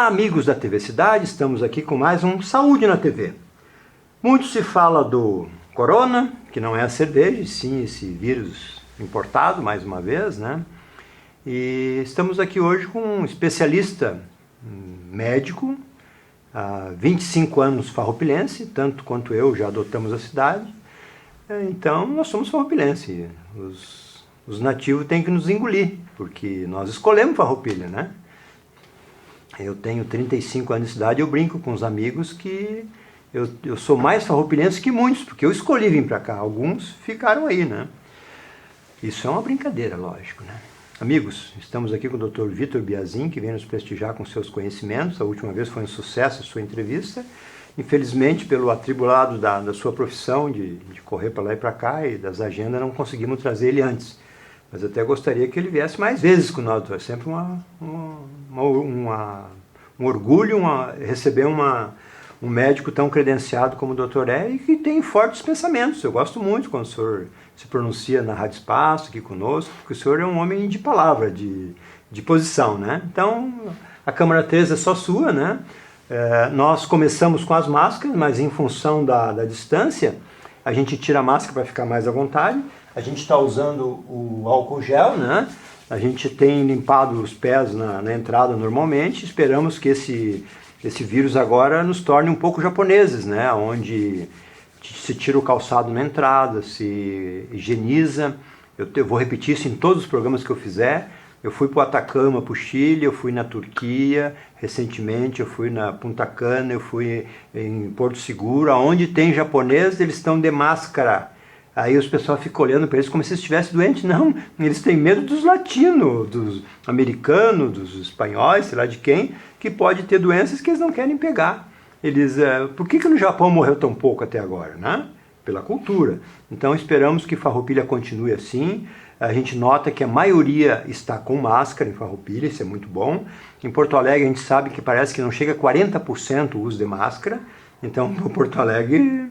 Olá, amigos da TV Cidade, estamos aqui com mais um Saúde na TV. Muito se fala do corona, que não é a cerveja, sim esse vírus importado, mais uma vez, né? E estamos aqui hoje com um especialista médico, há 25 anos farroupilense, tanto quanto eu já adotamos a cidade. Então, nós somos farroupilense. Os nativos têm que nos engolir, porque nós escolhemos Farroupilha, né? Eu tenho 35 anos de cidade, eu brinco com os amigos que eu sou mais farroupilense que muitos, porque eu escolhi vir para cá. Alguns ficaram aí, né? Isso é uma brincadeira, lógico, né? Amigos, estamos aqui com o Dr. Vitor Biazin, que vem nos prestigiar com seus conhecimentos. A última vez foi um sucesso a sua entrevista. Infelizmente, pelo atribulado da sua profissão, de correr para lá e para cá, e das agendas, não conseguimos trazer ele antes. Mas até gostaria que ele viesse mais vezes com nós. É sempre um orgulho receber um médico tão credenciado como o doutor é e que tem fortes pensamentos. Eu gosto muito quando o senhor se pronuncia na Rádio Espaço aqui conosco, porque o senhor é um homem de palavra, de posição, né? Então, a Câmara 13 é só sua, né? Nós começamos com as máscaras, mas em função da distância, a gente tira a máscara para ficar mais à vontade. A gente está usando o álcool gel, né? A gente tem limpado os pés na entrada normalmente. Esperamos que esse vírus agora nos torne um pouco japoneses, né? Onde se tira o calçado na entrada, se higieniza. Eu vou repetir isso em todos os programas que eu fizer. Eu fui para o Atacama, para o Chile, eu fui na Turquia, recentemente eu fui na Punta Cana, eu fui em Porto Seguro. Onde tem japonês, eles estão de máscara. Aí os pessoal ficam olhando para eles como se eles estivessem doentes. Não, eles têm medo dos latinos, dos americanos, dos espanhóis, sei lá de quem, que pode ter doenças que eles não querem pegar. Por que no Japão morreu tão pouco até agora, né? Pela cultura. Então esperamos que Farroupilha continue assim. A gente nota que a maioria está com máscara em Farroupilha, isso é muito bom. Em Porto Alegre a gente sabe que parece que não chega a 40% o uso de máscara. Então, no Porto Alegre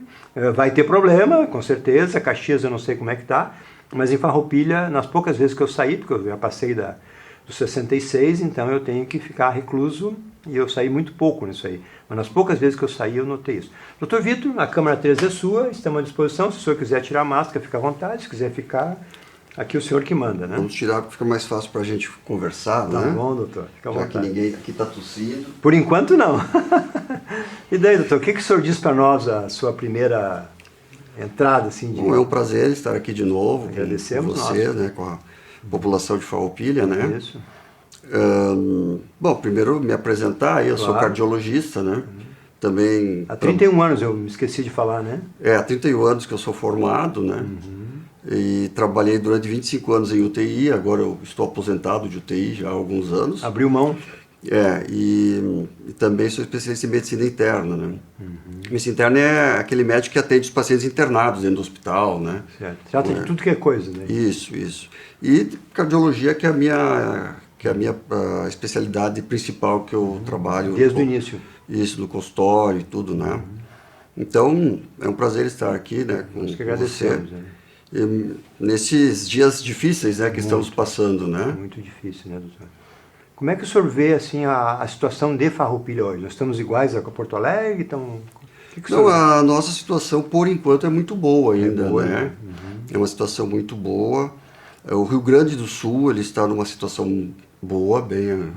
vai ter problema, com certeza. Caxias eu não sei como é que está, mas em Farroupilha, nas poucas vezes que eu saí, porque eu já passei dos 66, então eu tenho que ficar recluso, e eu saí muito pouco nisso aí. Mas nas poucas vezes que eu saí, eu notei isso. Doutor Vitor, a Câmara 13 é sua, estamos à disposição. Se o senhor quiser tirar a máscara, fica à vontade. Se quiser ficar, aqui o senhor que manda, né? Vamos tirar, porque fica mais fácil para a gente conversar, né? Tá bom, doutor. Fica à vontade. Já que ninguém aqui está tossindo. Por enquanto, não. E daí, doutor, o que o senhor diz para nós, a sua primeira entrada? Assim, Bom, é um prazer estar aqui de novo. Agradecemos com você, né, com a população de Farroupilha, né? Isso. Bom, primeiro me apresentar, eu sou cardiologista, né? Também... Há 31 anos, eu me esqueci de falar, né? Há 31 anos que eu sou formado, né? E trabalhei durante 25 anos em UTI, agora eu estou aposentado de UTI já há alguns anos. Abriu mão? E também sou especialista em medicina interna, né? Medicina interna é aquele médico que atende os pacientes internados dentro do hospital, né? Certo. Trata de tudo que é coisa, né? Isso. E cardiologia, que é a minha especialidade principal, que eu trabalho... Desde o início. Isso, no consultório e tudo, né? Então, é um prazer estar aqui, né, com Nós que agradecemos, você. né? E nesses dias difíceis, né, que estamos passando, né? Muito difícil, né, doutor? Como é que o senhor vê, assim, a situação de Farroupilha hoje? Nós estamos iguais a Porto Alegre? Então, Não, a nossa situação, por enquanto, é muito boa ainda, boa, né? É uma situação muito boa. O Rio Grande do Sul, ele está numa situação boa, bem...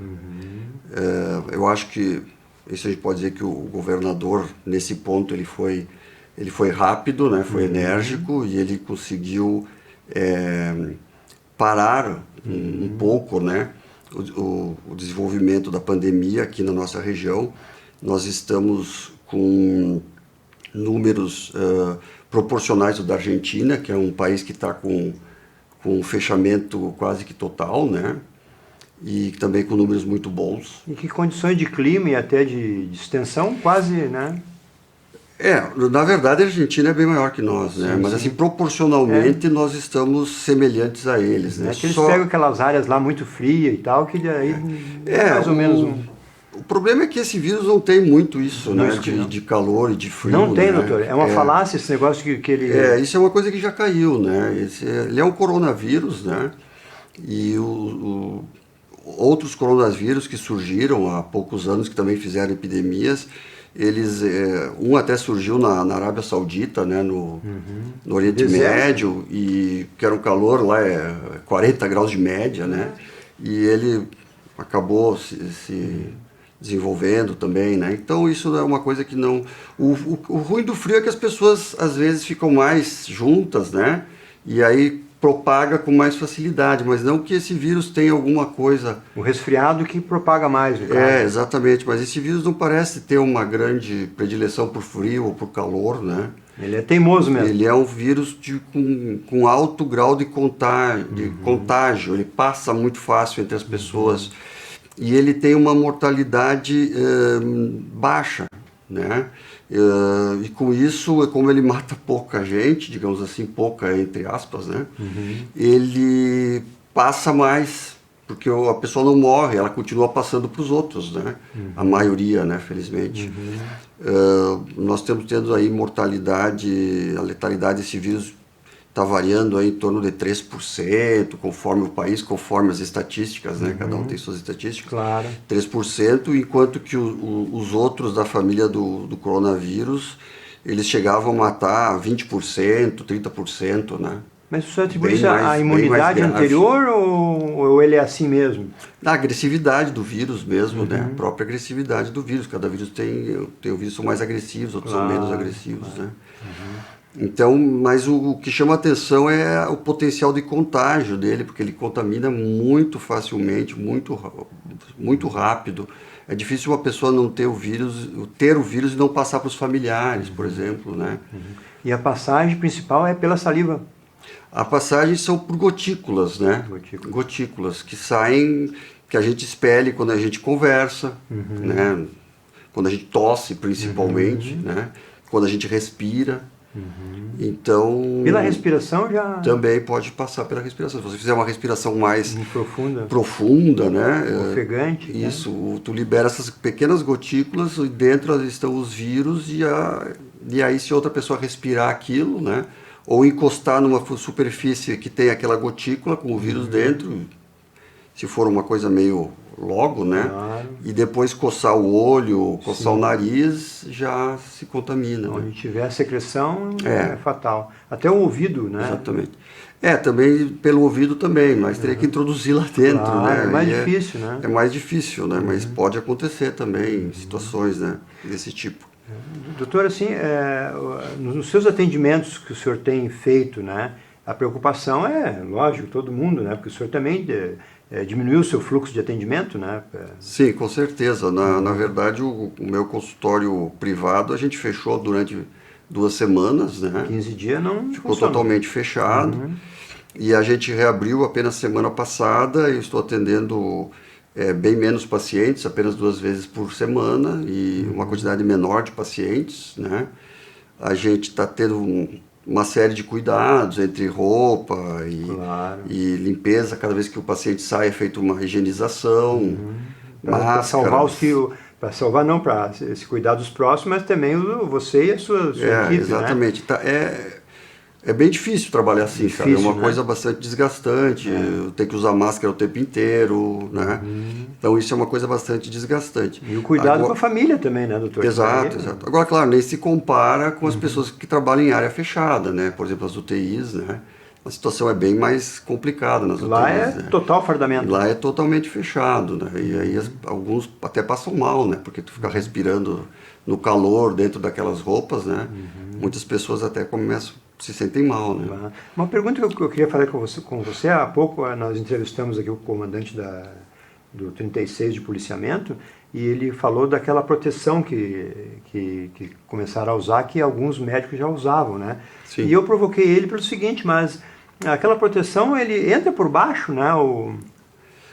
eu acho que, isso a gente pode dizer que o governador, nesse ponto, ele foi rápido, né? Foi enérgico, e ele conseguiu parar um pouco, né? O desenvolvimento da pandemia aqui na nossa região. Nós estamos com números proporcionais ao da Argentina, que é um país que está com um fechamento quase que total, né? E também com números muito bons. E que condições de clima e até de extensão quase, né? Na verdade a Argentina é bem maior que nós, né? Mas assim, proporcionalmente nós estamos semelhantes a eles, né? É que eles pegam aquelas áreas lá muito frias e tal, que daí mais ou menos... O problema é que esse vírus não tem muito isso, não, né? De calor e de frio. Não tem, né? doutor. É uma falácia esse negócio que ele... Isso é uma coisa que já caiu, né? Ele é um coronavírus, né? E outros coronavírus que surgiram há poucos anos, que também fizeram epidemias, um até surgiu na Arábia Saudita, né, no Oriente Médio, e que era um calor lá, 40 graus de média, né, e ele acabou se desenvolvendo também, né, então isso é uma coisa que não... O ruim do frio é que as pessoas às vezes ficam mais juntas, né, e aí propaga com mais facilidade, mas não que esse vírus tenha alguma coisa... O resfriado que propaga mais, no caso. Exatamente, mas esse vírus não parece ter uma grande predileção por frio ou por calor, né? Ele é teimoso mesmo. Ele é um vírus com alto grau de contágio, ele passa muito fácil entre as pessoas e ele tem uma mortalidade baixa, né? E com isso, como ele mata pouca gente, digamos assim, pouca entre aspas, né? Ele passa mais, porque a pessoa não morre, ela continua passando para os outros, né? A maioria, né? Felizmente. Nós temos tendo aí mortalidade, a letalidade desse vírus está variando aí em torno de 3%, conforme o país, conforme as estatísticas, né? Cada um tem suas estatísticas. Claro. 3%, enquanto que os outros da família do coronavírus, eles chegavam a matar 20%, 30%, né? Mas o senhor atribui isso à imunidade anterior ou ele é assim mesmo? A agressividade do vírus mesmo, né? A própria agressividade do vírus. Cada vírus tem o vírus são mais agressivos, outros são menos agressivos, né? Então, mas o que chama atenção é o potencial de contágio dele, porque ele contamina muito facilmente, muito rápido. É difícil uma pessoa não ter o vírus e não passar para os familiares, por exemplo, né? E a passagem principal é pela saliva? A passagem são por gotículas, né? Gotículas que saem, que a gente expele quando a gente conversa, né? Quando a gente tosse, principalmente, né? Quando a gente respira. Então... Pela respiração já... Também pode passar pela respiração. Se você fizer uma respiração mais profunda, né? Ofegante. Isso, né? Tu libera essas pequenas gotículas e dentro estão os vírus e aí se outra pessoa respirar aquilo, né? Ou encostar numa superfície que tem aquela gotícula com o vírus dentro, se for uma coisa meio logo, né? Claro. E depois coçar o olho, coçar o nariz, já se contamina. Onde né? tiver a secreção é fatal. Até o ouvido, né? Exatamente. Também pelo ouvido também, mas teria que introduzir lá dentro, claro, né? É mais difícil, né? É mais difícil, né? Mas pode acontecer também em situações, né? Desse tipo. Doutor, assim, nos seus atendimentos que o senhor tem feito, né? A preocupação é, lógico, todo mundo, né? Porque o senhor também diminuiu o seu fluxo de atendimento, né? Sim, com certeza. Na verdade, o meu consultório privado a gente fechou durante 2 semanas, né? 15 dias não ficou totalmente fechado. E a gente reabriu apenas semana passada. Eu estou atendendo bem menos pacientes, apenas 2 vezes por semana e uma quantidade menor de pacientes, né? A gente está tendo uma série de cuidados entre roupa e limpeza. Cada vez que o paciente sai é feita uma higienização, para salvar para salvar não, para se cuidar dos próximos, mas também você e a sua equipe, exatamente. Né? É bem difícil trabalhar assim, sabe? É uma coisa bastante desgastante, ter que usar máscara o tempo inteiro, né? Então isso é uma coisa bastante desgastante. E o cuidado com a família também, né, doutor? Exato. Agora, claro, nem se compara com as pessoas que trabalham em área fechada, né? Por exemplo, as UTIs, né? A situação é bem mais complicada nas UTIs. Lá é total fardamento. Lá é totalmente fechado, né? E aí alguns até passam mal, né? Porque tu fica respirando no calor dentro daquelas roupas, né? Muitas pessoas até se sentem mal, né? Uma pergunta que eu queria falar com você, há pouco nós entrevistamos aqui o comandante do 36 de policiamento e ele falou daquela proteção que começaram a usar, que alguns médicos já usavam, né? Sim. E eu provoquei ele pelo seguinte, mas aquela proteção, ele entra por baixo, né? O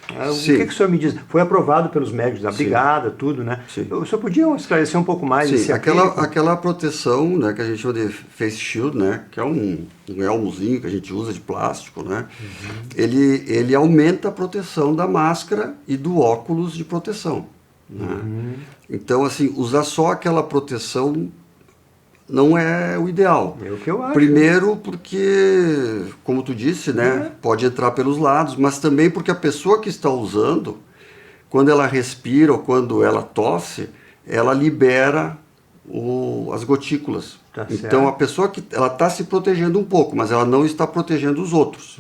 que o senhor me diz? Foi aprovado pelos médicos da brigada, tudo, né? Sim. O senhor podia esclarecer um pouco mais esse aquela proteção, né, que a gente chama de face shield, né, que é um elmozinho que a gente usa de plástico, né? Ele aumenta a proteção da máscara e do óculos de proteção, né? Então, assim, usar só aquela proteção não é o ideal. É o que eu acho. Primeiro porque, como tu disse, né, pode entrar pelos lados, mas também porque a pessoa que está usando, quando ela respira ou quando ela tosse, ela libera as gotículas. Tá então certo. a pessoa que ela está se protegendo um pouco, mas ela não está protegendo os outros.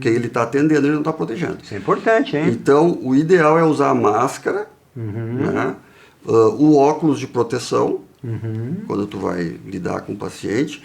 Quem ele está atendendo, ele não está protegendo. Isso é importante, hein? Então o ideal é usar a máscara, né? O óculos de proteção, quando tu vai lidar com o paciente,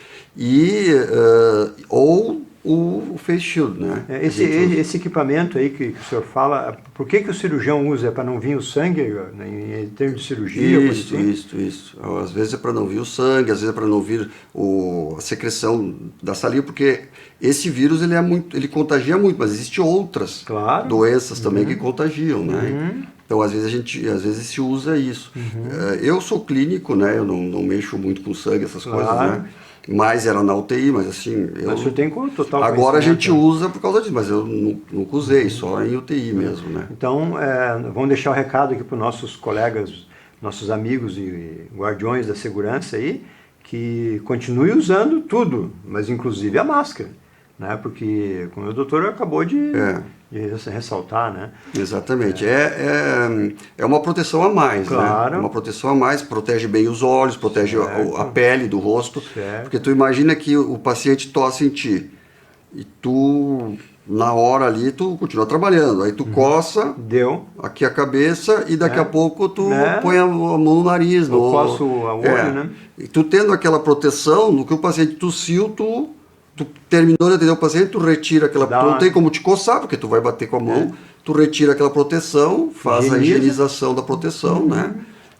ou o face shield, né? Esse equipamento aí que o senhor fala, por que o cirurgião usa? É para não vir o sangue em termos de cirurgia? Isso. Às vezes é para não vir o sangue, às vezes é para não vir a secreção da saliva, porque esse vírus ele contagia muito, mas existem outras doenças também que contagiam, né? Então às vezes se usa isso. Eu sou clínico, né? Eu não mexo muito com sangue, essas coisas, né? Mas era na UTI, mas assim... Mas o senhor tem total agora a gente usa por causa disso, mas eu nunca usei, só em UTI mesmo, né? Então, vamos deixar o recado aqui para os nossos colegas, nossos amigos e guardiões da segurança aí, que continue usando tudo, mas inclusive a máscara, né? Porque, como o doutor acabou de ressaltar, né? Exatamente. É uma proteção a mais, né? Uma proteção a mais, protege bem os olhos, protege a pele do rosto. Porque tu imagina que o paciente tosse em ti e tu, na hora ali, tu continua trabalhando. Aí tu coça aqui a cabeça e daqui a pouco tu põe a mão no nariz. Ou coça o olho, né? E tu tendo aquela proteção, no que o paciente tossiu, tu terminou de atender o paciente, tu retira aquela... Tu não tem como te coçar, porque tu vai bater com a mão, tu retira aquela proteção, faz a higienização da proteção, né?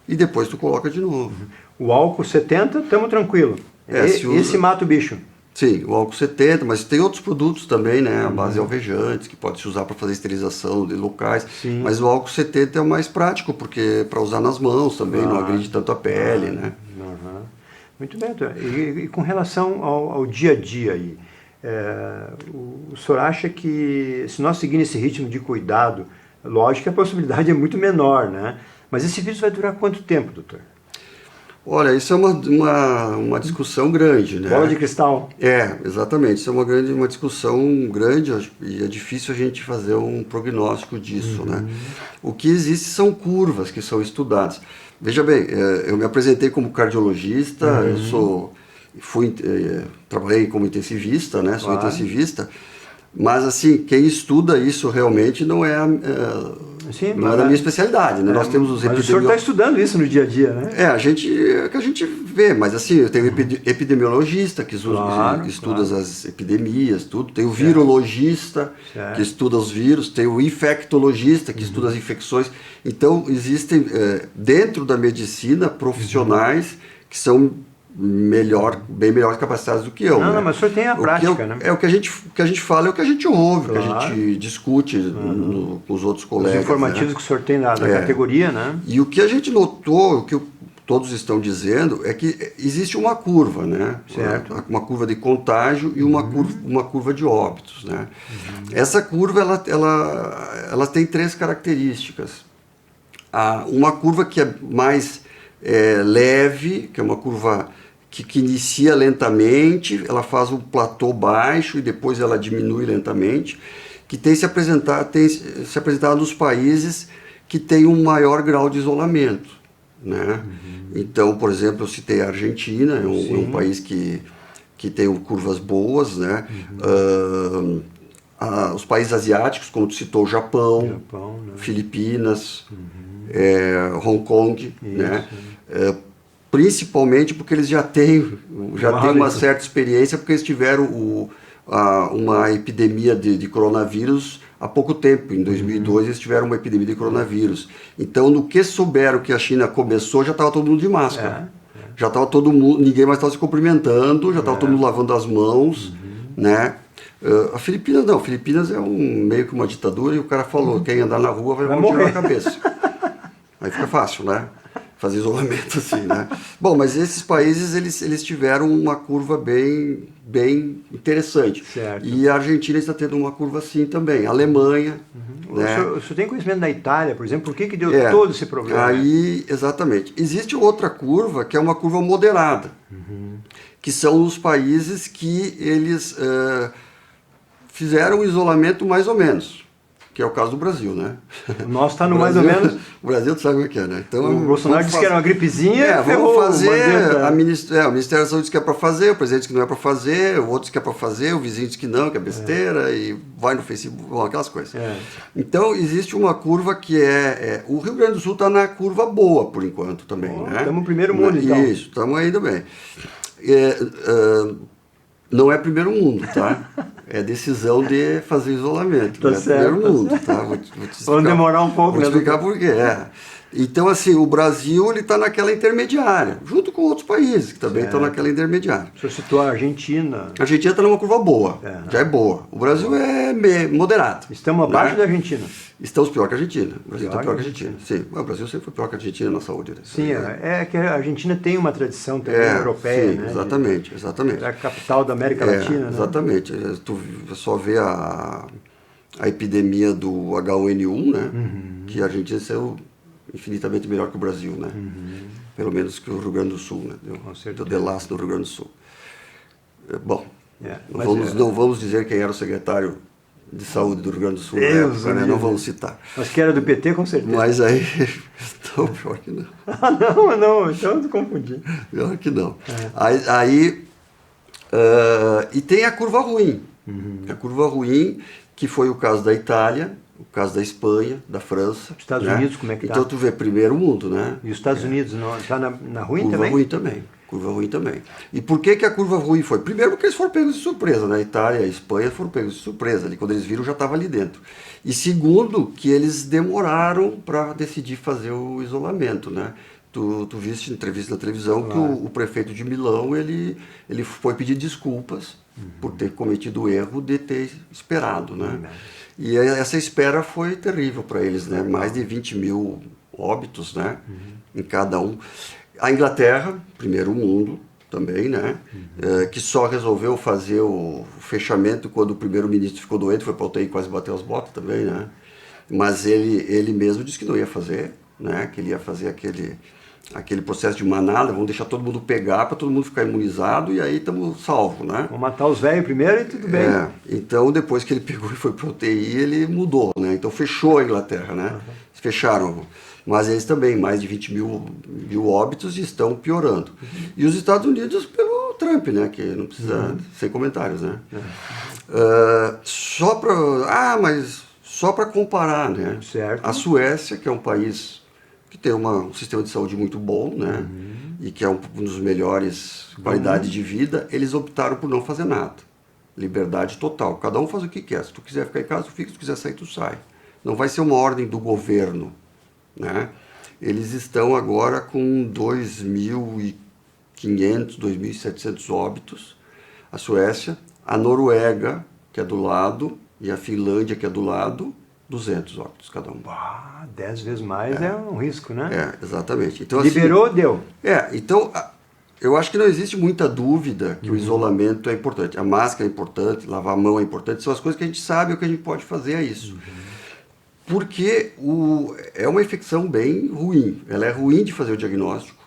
E depois tu coloca de novo. O álcool 70, estamos tranquilo. Esse mata o bicho. Sim, o álcool 70, mas tem outros produtos também, né? A base alvejantes, que pode se usar para fazer esterilização de locais. Mas o álcool 70 é o mais prático, porque para usar nas mãos também, não agride tanto a pele, né? Muito bem, doutor. E com relação ao dia a dia aí, o senhor acha que se nós seguirmos esse ritmo de cuidado, lógico que a possibilidade é muito menor, né? Mas esse vírus vai durar quanto tempo, doutor? Olha, isso é uma discussão grande, né? Bola de cristal. Exatamente. Isso é uma discussão grande e é difícil a gente fazer um prognóstico disso, né? O que existe são curvas que são estudadas. Veja bem, eu me apresentei como cardiologista, trabalhei como intensivista, né? Sou intensivista, mas assim, quem estuda isso realmente não é da minha especialidade, né? Nós temos os Mas o senhor está estudando isso no dia a dia, né? É que a gente vê, mas assim, eu tenho epidemiologista que estuda as epidemias, tudo, tem o virologista que estuda os vírus, tem o infectologista que estuda as infecções. Então, existem dentro da medicina profissionais que são bem melhor capacitados do que eu. Não, mas o senhor tem a prática, né? O que a gente fala é o que a gente ouve, o que a gente discute com os outros colegas. Os informativos que o senhor tem da categoria, né? E o que a gente notou, o que todos estão dizendo, é que existe uma curva, né? Certo. Uma curva de contágio e uma curva de óbitos, né? Essa curva, ela tem 3 características. Uma curva que é mais leve, que é uma curva que inicia lentamente, ela faz um platô baixo e depois ela diminui lentamente, que tem se apresentado nos países que têm um maior grau de isolamento, né? Então, por exemplo, eu citei a Argentina, é um país que tem curvas boas, né? Os países asiáticos, como tu citou, o Japão, né? Filipinas, Hong Kong, né? Principalmente porque eles já têm uma certa experiência, porque eles tiveram uma epidemia de coronavírus há pouco tempo. Em 2002 eles tiveram uma epidemia de coronavírus. Então, no que souberam que a China começou, já estava todo mundo de máscara. Já estava todo mundo, ninguém mais estava se cumprimentando, já estava todo mundo lavando as mãos, né? A Filipinas não, Filipinas é meio que uma ditadura e o cara falou, quem andar na rua vai tirar a cabeça. Aí fica fácil, né? Fazer isolamento assim, né? Bom, mas esses países, eles tiveram uma curva bem interessante. Certo. E a Argentina está tendo uma curva assim também. A Alemanha, né? O senhor tem conhecimento da Itália, por exemplo? Por que deu todo esse problema? Exatamente. Existe outra curva, que é uma curva moderada, que são os países que eles fizeram o isolamento mais ou menos. que é o caso do Brasil, né? O nosso está no mais ou menos... O Brasil, tu sabe o que é, né? Então, o Bolsonaro disse que era uma gripezinha, vamos fazer, o Ministério da Saúde diz que é para fazer, o presidente diz que não é para fazer, o outro diz que é para fazer, o vizinho diz que não, que é besteira, e vai no Facebook, bom, aquelas coisas. Então, existe uma curva que o Rio Grande do Sul está na curva boa, por enquanto, também, né? Estamos no primeiro mundo, então. Isso, estamos ainda bem. Não é primeiro mundo, tá? É decisão de fazer isolamento. Tá não é certo, primeiro mundo, tá? Vou te explicar, vamos demorar um pouco. Vou te explicar por quê. Então, assim, o Brasil está naquela intermediária, junto com outros países que também estão naquela intermediária. O senhor citou a Argentina. A Argentina está numa curva boa, já é boa. O Brasil é moderado. Estamos abaixo da Argentina. Estamos pior que a Argentina. O Brasil está pior que a Argentina. Sim, o Brasil sempre foi pior que a Argentina na saúde. Né? Sim, é que a Argentina tem uma tradição também europeia, sim, né? Exatamente. É a capital da América Latina, né? Exatamente. Tu só vê a epidemia do H1N1, né? Que a Argentina saiu infinitamente melhor que o Brasil, né? Pelo menos que o Rio Grande do Sul, né? Deu delaço no Rio Grande do Sul. Bom, não vamos dizer quem era o secretário de saúde do Rio Grande do Sul na época, né? Não vamos citar. Mas que era do PT, com certeza. Mas aí, não, pior que não. não, então eu confundi. Pior que não. E tem a curva ruim. A curva ruim, que foi o caso da Itália, o caso da Espanha, da França. Estados Unidos, como é que está? Então tu vê primeiro mundo, né? E os Estados Unidos está na ruim curva também? Curva ruim também. E por que a curva ruim foi? Primeiro porque eles foram pegos de surpresa, né? A Itália e a Espanha foram pegos de surpresa. Ali, quando eles viram, já estava ali dentro. E segundo, que eles demoraram para decidir fazer o isolamento, né? Tu viste em entrevista na televisão que o prefeito de Milão, ele foi pedir desculpas por ter cometido o erro de ter esperado, né? E essa espera foi terrível para eles, né? Mais de 20 mil óbitos, né? Em cada um. A Inglaterra, primeiro mundo também, né? Que só resolveu fazer o fechamento quando o primeiro-ministro ficou doente, foi para a UTI e quase bateu as botas também, né? Mas ele mesmo disse que não ia fazer, né? Que ele ia fazer aquele processo de manada, vamos deixar todo mundo pegar para todo mundo ficar imunizado e aí estamos salvos, né? Vamos matar os velhos primeiro e tudo bem. Então depois que ele pegou e foi para a UTI, ele mudou, né? Então fechou a Inglaterra, né? Fecharam. Mas eles também, mais de 20 mil óbitos, estão piorando. E os Estados Unidos pelo Trump, né? Que não precisa, sem comentários, né? Mas só para comparar, né? Certo. A Suécia, que é um país que tem um sistema de saúde muito bom, né? E que é um dos melhores qualidade de vida, eles optaram por não fazer nada. Liberdade total. Cada um faz o que quer. Se tu quiser ficar em casa, tu fica. Se tu quiser sair, tu sai. Não vai ser uma ordem do governo, né? Eles estão agora com 2.500, 2.700 óbitos, a Suécia, a Noruega, que é do lado, e a Finlândia, que é do lado, 200 óbitos cada um. 10 vezes mais é um risco, né? Exatamente. Então, liberou, deu. Então, eu acho que não existe muita dúvida que o isolamento é importante. A máscara é importante, lavar a mão é importante, são as coisas que a gente sabe, o que a gente pode fazer é isso. Porque é uma infecção bem ruim. Ela é ruim de fazer o diagnóstico.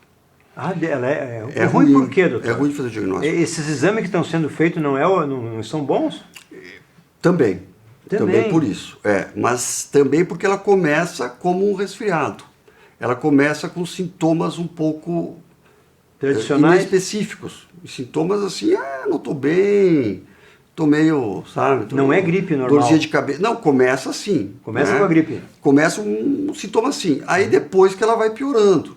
Ela é ruim por quê, doutor? É ruim de fazer o diagnóstico. Esses exames que estão sendo feitos não são bons? Também por isso. Mas também porque ela começa como um resfriado. Ela começa com sintomas um pouco tradicionais, inespecíficos. Sintomas assim, não estou bem, estou meio, sabe? Não é gripe normal. Dorzinha de cabeça. Não, começa assim. Começa com a gripe. Começa um sintoma assim. Aí depois que ela vai piorando.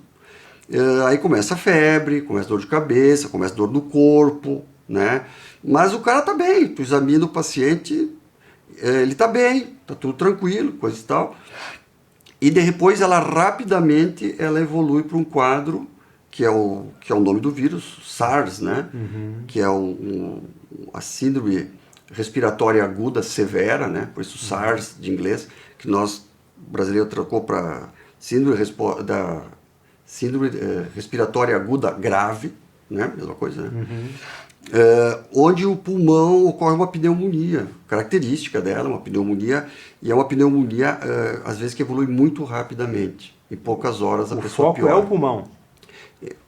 Aí começa a febre, começa dor de cabeça, começa dor no corpo, né? Mas o cara tá bem. Tu examina o paciente, ele tá bem, tá tudo tranquilo, coisa e tal. E depois ela rapidamente evolui para um quadro que é o nome do vírus, SARS, né? Que é a síndrome respiratória aguda severa, né? Por isso SARS de inglês, que nós brasileiros trocou para síndrome respiratória aguda grave, né? Mesma coisa, né? Onde o pulmão ocorre uma pneumonia, característica dela, uma pneumonia, e é uma pneumonia, às vezes, que evolui muito rapidamente. Em poucas horas a pessoa piora. O foco é o pulmão?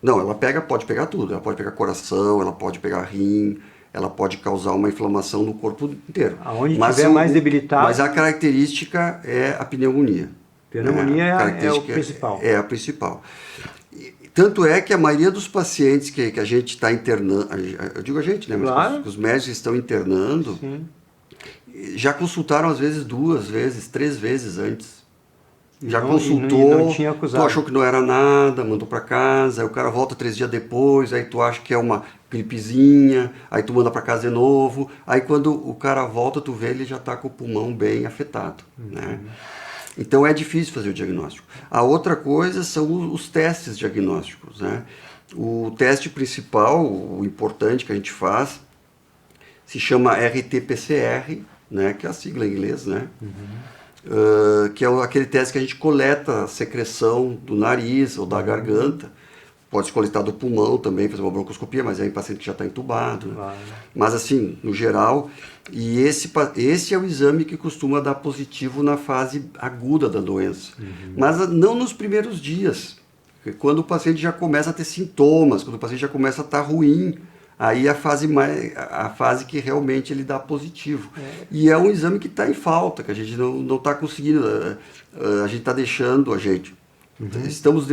Não, ela pode pegar tudo. Ela pode pegar coração, ela pode pegar rim, ela pode causar uma inflamação no corpo inteiro. Aonde estiver mais debilitado. Mas a característica é a pneumonia. Pneumonia é o principal. É a principal. Tanto é que a maioria dos pacientes que a gente está internando, eu digo a gente, né? Mas claro. os médicos estão internando, sim, já consultaram às vezes 2 vezes, 3 vezes antes. Já não, consultou, não tinha acusado. tu achou que não era nada, mandou para casa, aí o cara volta 3 dias depois, aí tu acha que é uma gripezinha, aí tu manda para casa de novo, aí quando o cara volta, tu vê, ele já está com o pulmão bem afetado, né? Então é difícil fazer o diagnóstico. A outra coisa são os testes diagnósticos, né? O teste principal, o importante que a gente faz, se chama RT-PCR, né? Que é a sigla em inglês, né? Que é aquele teste que a gente coleta a secreção do nariz ou da garganta. Pode se coletar do pulmão também, fazer uma broncoscopia, mas é em paciente que já está entubado. Né? Claro. Mas assim, no geral, e esse é o exame que costuma dar positivo na fase aguda da doença. Mas não nos primeiros dias. Porque quando o paciente já começa a ter sintomas, quando o paciente já começa a estar ruim, aí é a fase que realmente ele dá positivo. E é um exame que está em falta, que a gente não está conseguindo, a gente está deixando, estamos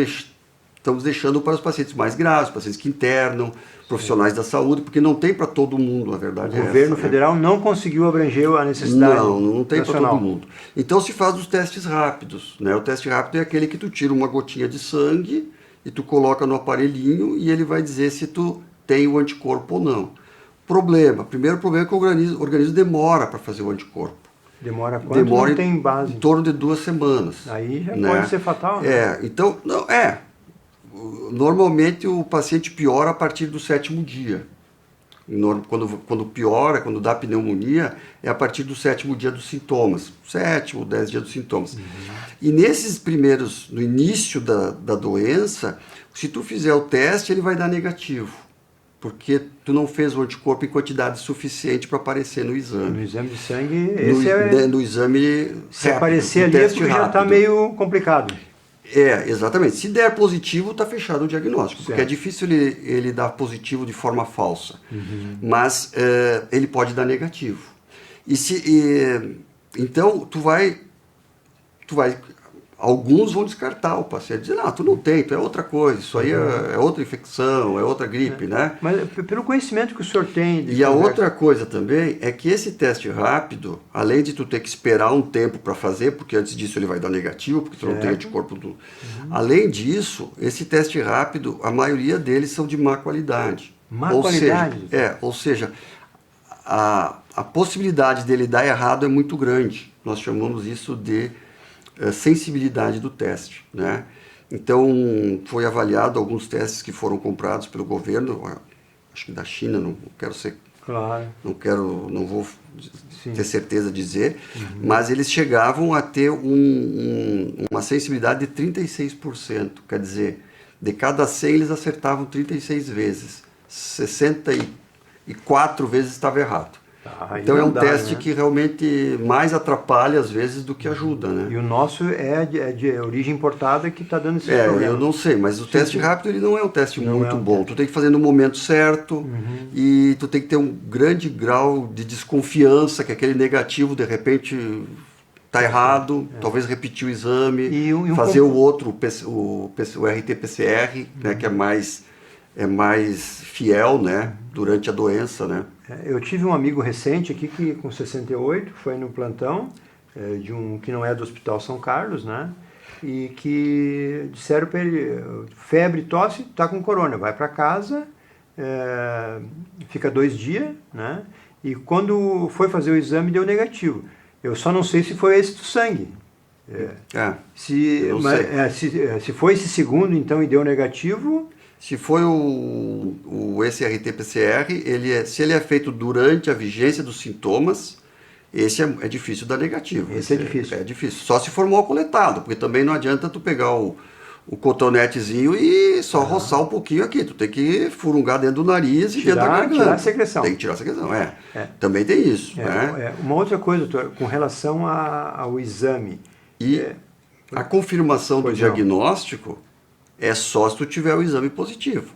deixando para os pacientes mais graves, pacientes que internam, profissionais da saúde, porque não tem para todo mundo, na verdade. O governo federal não conseguiu abranger a necessidade. Não tem para nacional. todo mundo. Então se faz os testes rápidos, né? O teste rápido é aquele que tu tira uma gotinha de sangue e tu coloca no aparelhinho e ele vai dizer se tu tem o anticorpo ou não. Primeiro problema é que o organismo demora para fazer o anticorpo. Demora quanto? Não tem base. Em torno de 2 semanas. Aí já né? pode ser fatal. Né? Então, normalmente o paciente piora a partir do 7º dia. Quando piora, quando dá pneumonia, é a partir do 7º dia dos sintomas. 7º, 10 dias dos sintomas. E nesses primeiros, no início da doença, se tu fizer o teste, ele vai dar negativo. Porque tu não fez o anticorpo em quantidade suficiente para aparecer no exame. No exame de sangue, no exame se aparecer ali é porque já está meio complicado. Exatamente. Se der positivo, está fechado o diagnóstico. Certo. Porque é difícil ele dar positivo de forma falsa. Mas ele pode dar negativo. Então, tu vai... Alguns vão descartar o paciente, dizer, não, tu não tem, tu é outra coisa, isso aí é outra infecção, é outra gripe, né? Mas pelo conhecimento que o senhor tem... E a outra coisa também é que esse teste rápido, além de tu ter que esperar um tempo para fazer, porque antes disso ele vai dar negativo, porque tu não tem anticorpo... Além disso, esse teste rápido, a maioria deles são de má qualidade. Ou seja, a possibilidade dele dar errado é muito grande. Nós chamamos isso de sensibilidade do teste, né? Então, foi avaliado alguns testes que foram comprados pelo governo, acho que da China, não quero ser... Claro. Não vou ter certeza de dizer, mas eles chegavam a ter uma sensibilidade de 36%, quer dizer, de cada 100 eles acertavam 36 vezes, 64 vezes estava errado. Então é um teste que realmente mais atrapalha às vezes do que ajuda, né? E o nosso é de origem importada que está dando esse problema. Eu não sei, mas o teste rápido ele não é um teste muito bom. Tu tem que fazer no momento certo e tu tem que ter um grande grau de desconfiança que aquele negativo de repente está errado, talvez repetir o exame, fazer o outro, o RT-PCR, né, que é mais fiel, né, durante a doença, né? Eu tive um amigo recente aqui que com 68 foi no plantão de que não é do Hospital São Carlos, né? E que disseram para ele, febre, tosse, tá com corona, vai para casa, fica 2 dias, né? E quando foi fazer o exame deu negativo. Eu só não sei se foi esse do sangue. Se foi esse segundo então e deu negativo. Se foi esse RT-PCR, se ele é feito durante a vigência dos sintomas, esse é difícil dar negativo. Esse é difícil. É difícil. Só se for mal coletado, porque também não adianta tu pegar o cotonetezinho e só roçar um pouquinho aqui. Tu tem que furungar dentro do nariz e dentro da garganta. Tirar a secreção. Tem que tirar a secreção, Também tem isso. Uma outra coisa, doutor, com relação ao exame. E a confirmação do diagnóstico é só se tu tiver o exame positivo.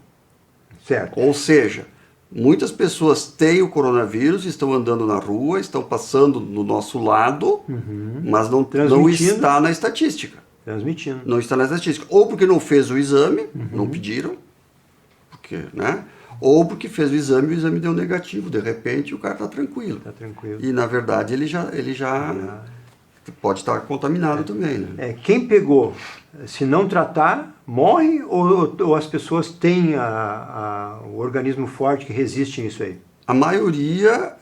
Certo. Ou seja, Muitas pessoas têm o coronavírus, estão andando na rua, estão passando no nosso lado, mas não está na estatística. Transmitindo. Não está na estatística. Ou porque não fez o exame, não pediram, porque, né? Ou porque fez o exame deu negativo. De repente, o cara está tranquilo. Está tranquilo. E, na verdade, ele já pode estar contaminado também. Né? Quem pegou, se não tratar, morre ou as pessoas têm o organismo forte que resiste a isso aí? A maioria,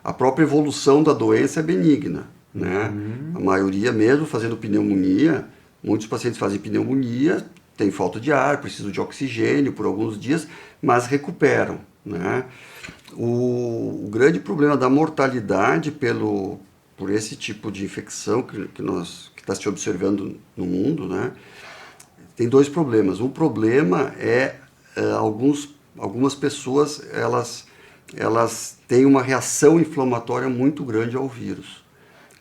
a própria evolução da doença é benigna. Né? A maioria, mesmo fazendo pneumonia, muitos pacientes fazem pneumonia, têm falta de ar, precisam de oxigênio por alguns dias, mas recuperam. Né? O grande problema da mortalidade por esse tipo de infecção que está se observando no mundo, né? Tem dois problemas. Um problema é algumas pessoas elas têm uma reação inflamatória muito grande ao vírus,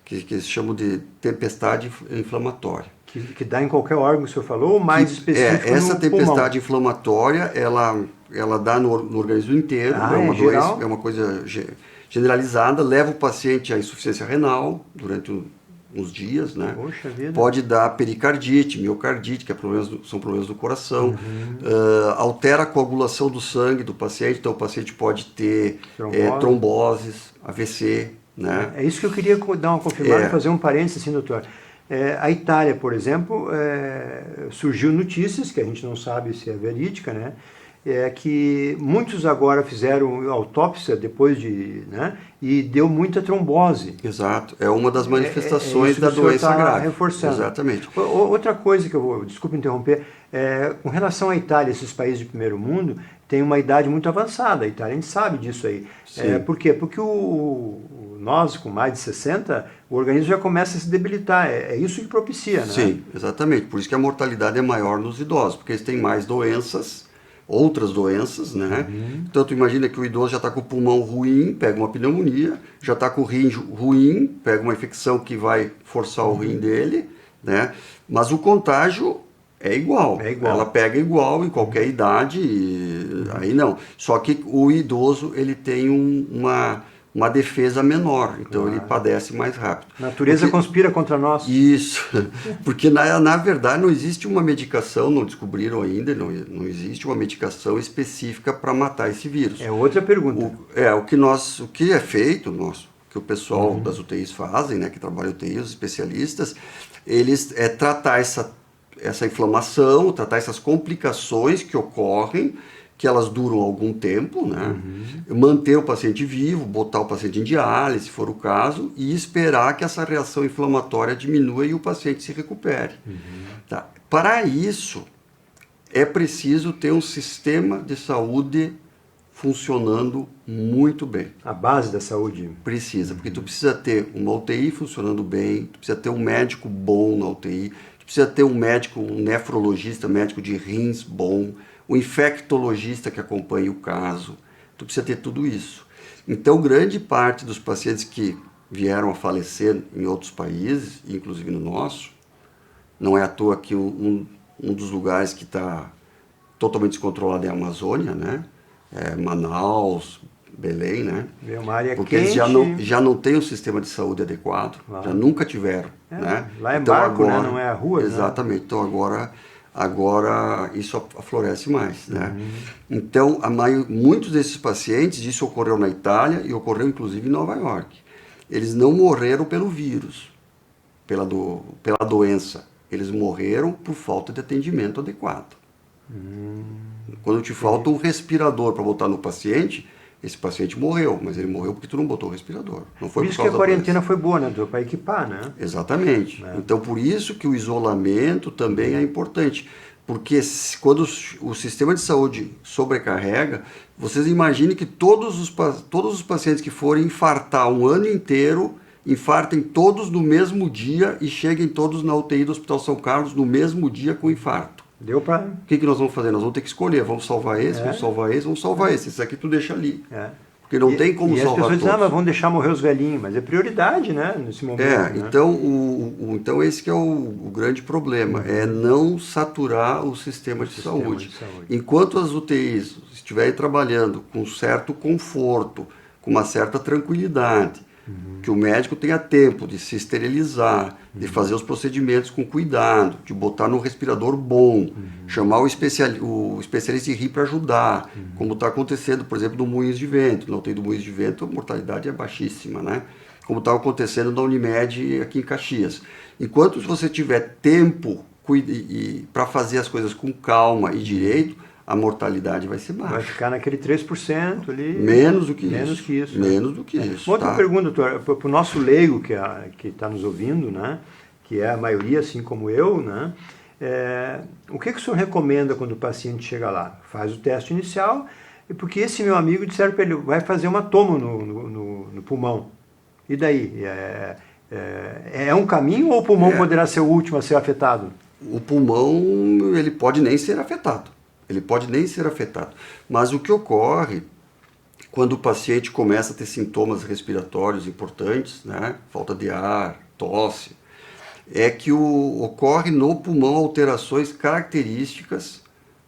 que se chama de tempestade inflamatória. Que dá em qualquer órgão, o senhor falou, ou mais específico essa no tempestade inflamatória, ela dá no organismo inteiro, é uma doença, é uma coisa generalizada, leva o paciente à insuficiência renal durante uns dias, né? Poxa vida. Pode dar pericardite, miocardite, que são problemas do coração, altera a coagulação do sangue do paciente, então o paciente pode ter tromboses, AVC, né? É isso que eu queria dar uma confirmada, fazer um parênteses assim, doutor. A Itália, por exemplo, surgiu notícias, que a gente não sabe se é verídica, né? Que muitos agora fizeram autópsia depois né? E deu muita trombose. Exato, é uma das manifestações da doença grave. Reforçando. Exatamente. Outra coisa que desculpe interromper, com relação à Itália, esses países de primeiro mundo têm uma idade muito avançada. A Itália, a gente sabe disso aí. Por quê? Porque nós, com mais de 60, o organismo já começa a se debilitar. É isso que propicia, né? Sim, exatamente. Por isso que a mortalidade é maior nos idosos, porque eles têm mais doenças, outras doenças, né? Então, tu imagina que o idoso já está com o pulmão ruim, pega uma pneumonia, já está com o rim ruim, pega uma infecção que vai forçar o rim dele, né? Mas o contágio é igual. Ela pega igual em qualquer idade, aí não. Só que o idoso, ele tem uma defesa menor, então ele padece mais rápido. A natureza conspira contra nós. Isso, porque na verdade não existe uma medicação, não descobriram ainda, não existe uma medicação específica para matar esse vírus. É outra pergunta. O que é feito, que o pessoal das UTIs fazem, né, que trabalha UTI, os especialistas, eles tratar essa inflamação, tratar essas complicações que ocorrem, que elas duram algum tempo, né? Manter o paciente vivo, botar o paciente em diálise, se for o caso, e esperar que essa reação inflamatória diminua e o paciente se recupere. Tá? Para isso, é preciso ter um sistema de saúde funcionando muito bem. A base da saúde. Precisa, porque tu precisa ter uma UTI funcionando bem, tu precisa ter um médico bom na UTI, tu precisa ter um nefrologista, médico de rins bom, o infectologista que acompanha o caso, tu precisa ter tudo isso. Então, grande parte dos pacientes que vieram a falecer em outros países, inclusive no nosso, não é à toa que um dos lugares que está totalmente descontrolado é a Amazônia, né? Manaus, Belém, né? É uma área porque quente. eles já não têm um sistema de saúde adequado, já nunca tiveram. Né? Lá é então, barco, agora, né? Não é a rua. Exatamente, né? Então agora isso aflorece mais, né? Então, muitos desses pacientes, isso ocorreu na Itália e ocorreu inclusive em Nova York. Eles não morreram pelo vírus, pela doença. Eles morreram por falta de atendimento adequado. Quando te falta um respirador para botar no paciente, esse paciente morreu, mas ele morreu porque tu não botou o respirador. Não foi por isso que a quarentena foi boa, né? Para equipar, né? Exatamente. Então, por isso que o isolamento também é importante. Porque quando o sistema de saúde sobrecarrega, vocês imaginem que todos os pacientes que forem infartar um ano inteiro, infartem todos no mesmo dia e cheguem todos na UTI do Hospital São Carlos no mesmo dia com infarto. Deu para... O que nós vamos fazer? Nós vamos ter que escolher. Vamos salvar esse, vamos salvar esse, vamos salvar esse. Esse aqui tu deixa ali. Porque não tem como salvar todos. E as pessoas dizem, mas vão deixar morrer os velhinhos, mas é prioridade, né, nesse momento. Né? Então esse que é o grande problema, é não saturar o sistema de saúde. Enquanto as UTIs estiverem trabalhando com certo conforto, com uma certa tranquilidade, que o médico tenha tempo de se esterilizar, de fazer os procedimentos com cuidado, de botar no respirador bom, chamar o especialista em rir para ajudar, como está acontecendo, por exemplo, no Moinhos de Vento. Não tem do Moinhos de Vento, a mortalidade é baixíssima, né? Como está acontecendo na Unimed aqui em Caxias. Enquanto você tiver tempo para fazer as coisas com calma e direito, a mortalidade vai ser baixa. Vai ficar naquele 3% ali. Menos do que isso. Menos do que isso. Uma outra pergunta, doutor, para o nosso leigo que está nos ouvindo, né, que é a maioria, assim como eu, né, o que o senhor recomenda quando o paciente chega lá? Faz o teste inicial, porque esse meu amigo disseram para ele, vai fazer uma tomo no pulmão. E daí? É um caminho ou o pulmão poderá ser o último a ser afetado? O pulmão, ele pode nem ser afetado. Mas o que ocorre quando o paciente começa a ter sintomas respiratórios importantes, né, falta de ar, tosse, é que ocorre no pulmão alterações características